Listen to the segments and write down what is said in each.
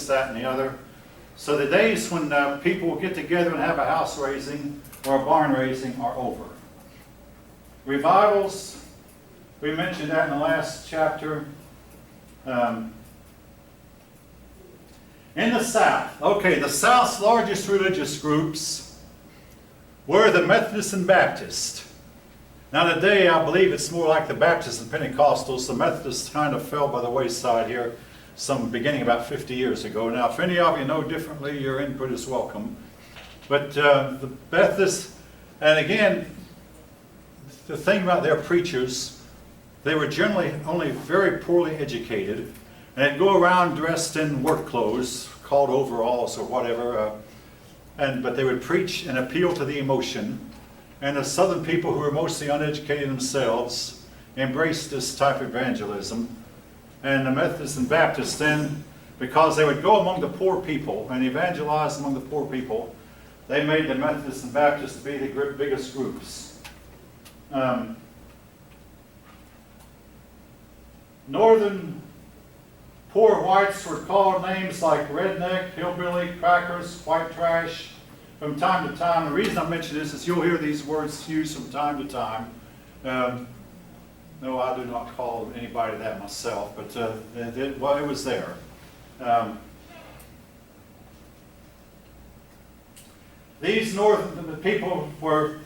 this, that, and the other. So the days when people will get together and have a house raising or a barn raising are over. Revivals, we mentioned that in the last chapter. In the South, okay, the South's largest religious groups were the Methodists and Baptists. Now today, I believe it's more like the Baptists and Pentecostals. The Methodists kind of fell by the wayside here, beginning about 50 years ago. Now, if any of you know differently, your input is welcome. But the Methodists, and again, the thing about their preachers, they were generally only very poorly educated, and they'd go around dressed in work clothes, called overalls or whatever, but they would preach and appeal to the emotion. And the Southern people, who were mostly uneducated themselves, embraced this type of evangelism. And the Methodists and Baptists then, because they would go among the poor people and evangelize among the poor people, they made the Methodists and Baptists to be the biggest groups. Northern poor whites were called names like redneck, hillbilly, crackers, white trash from time to time. The reason I mention this is you'll hear these words used from time to time. No, I do not call anybody that myself, but it was there. These northern people were,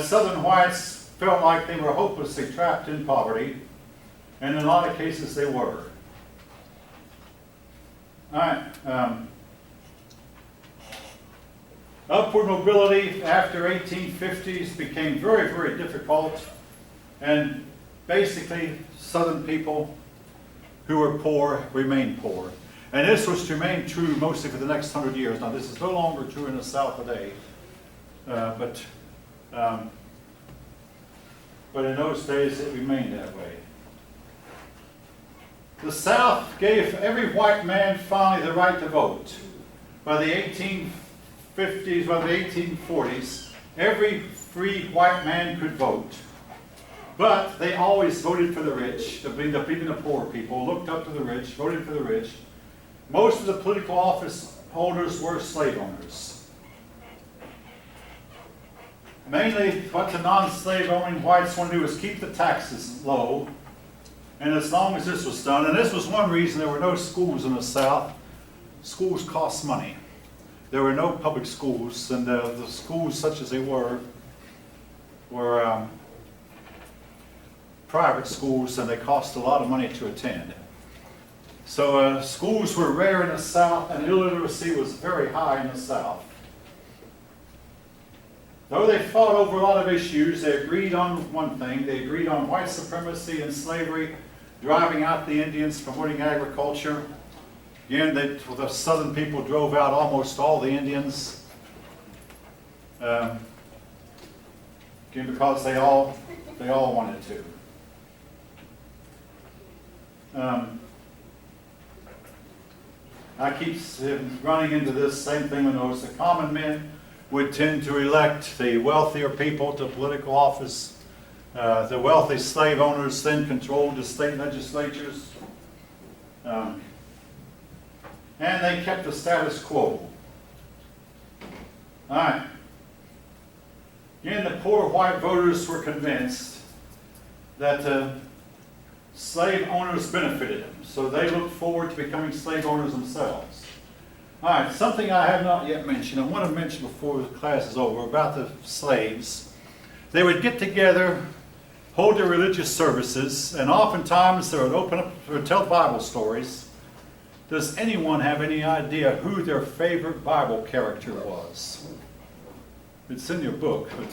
Southern whites felt like they were hopelessly trapped in poverty, and in a lot of cases they were. All right. Upward mobility after 1850s became very, very difficult, and basically Southern people who were poor remained poor. And this was to remain true mostly for the next 100 years. Now this is no longer true in the South today, but in those days it remained that way. The South gave every white man finally the right to vote. By the 1850s, by the 1840s, every free white man could vote. But they always voted for the rich, even the poor people, looked up to the rich, voted for the rich. Most of the political office holders were slave owners. Mainly, what the non-slave owning whites wanted to do was keep the taxes low. And as long as this was done, and this was one reason there were no schools in the South, schools cost money. There were no public schools, and the schools such as they were private schools, and they cost a lot of money to attend. So schools were rare in the South, and illiteracy was very high in the South. Though they fought over a lot of issues, they agreed on one thing. They agreed on white supremacy and slavery, driving out the Indians, promoting agriculture. Again, the Southern people drove out almost all the Indians. Again, because they all wanted to. I keep running into this same thing with those. The common men would tend to elect the wealthier people to political office. The wealthy slave owners then controlled the state legislatures. And they kept the status quo. All right. Again, the poor white voters were convinced that slave owners benefited them, so they looked forward to becoming slave owners themselves. All right, something I have not yet mentioned, I want to mention before the class is over, about the slaves. They would get together, hold their religious services, and oftentimes they would open up, or tell Bible stories. Does anyone have any idea who their favorite Bible character was? It's in your book, but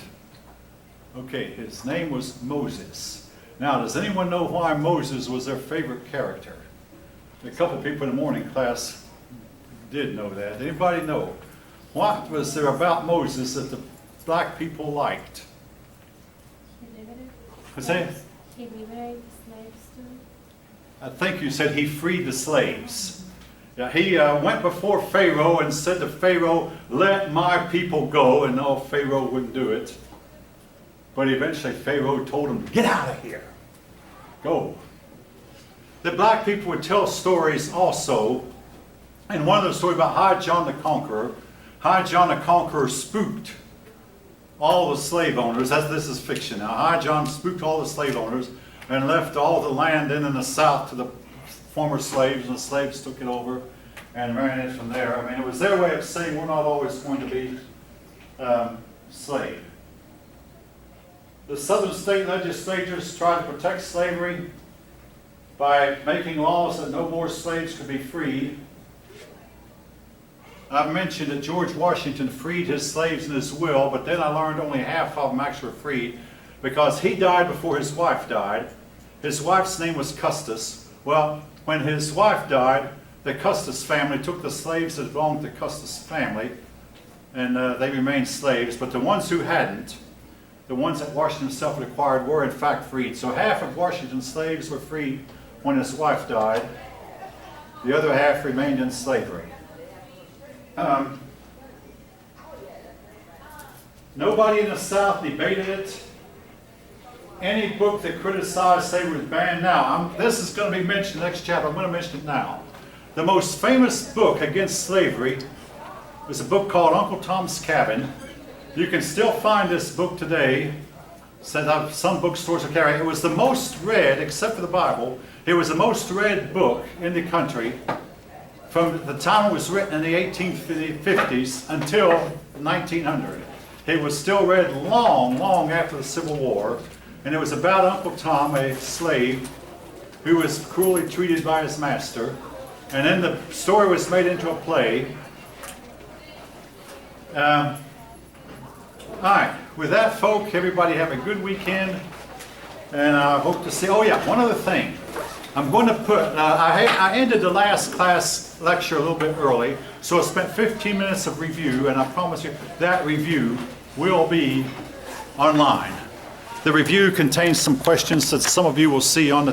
okay, his name was Moses. Now, does anyone know why Moses was their favorite character? A couple people in the morning class did know that. Anybody know? What was there about Moses that the black people liked? What's that? He liberated the slaves too. I think you said he freed the slaves. Yeah, he went before Pharaoh and said to Pharaoh, "Let my people go," and no, Pharaoh wouldn't do it. But eventually Pharaoh told him, "Get out of here. Go." The black people would tell stories also And one of the stories about High John the Conqueror, High John the Conqueror spooked all the slave owners. This is fiction now. High John spooked all the slave owners and left all the land in the south to the former slaves, and the slaves took it over and ran it from there. I mean, it was their way of saying we're not always going to be slave. The southern state legislatures tried to protect slavery by making laws that no more slaves could be freed. I've mentioned that George Washington freed his slaves in his will, but then I learned only half of them actually were freed because he died before his wife died. His wife's name was Custis. Well, when his wife died, the Custis family took the slaves that belonged to the Custis family, and they remained slaves. But the ones who hadn't, the ones that Washington himself had acquired, were in fact freed. So half of Washington's slaves were freed when his wife died. The other half remained in slavery. Nobody in the South debated it. Any book that criticized slavery was banned. Now, this is going to be mentioned in the next chapter. I'm going to mention it now. The most famous book against slavery was a book called Uncle Tom's Cabin. You can still find this book today. Some bookstores will carry it. It was the most read, except for the Bible, it was the most read book in the country from the time it was written in the 1850s until 1900. It was still read long, long after the Civil War, and it was about Uncle Tom, a slave who was cruelly treated by his master, and then the story was made into a play. All right, with that, folk, everybody have a good weekend, and I hope to see. Oh yeah, one other thing. I'm going to put, I ended the last class lecture a little bit early, so I spent 15 minutes of review, and I promise you that review will be online. The review contains some questions that some of you will see on the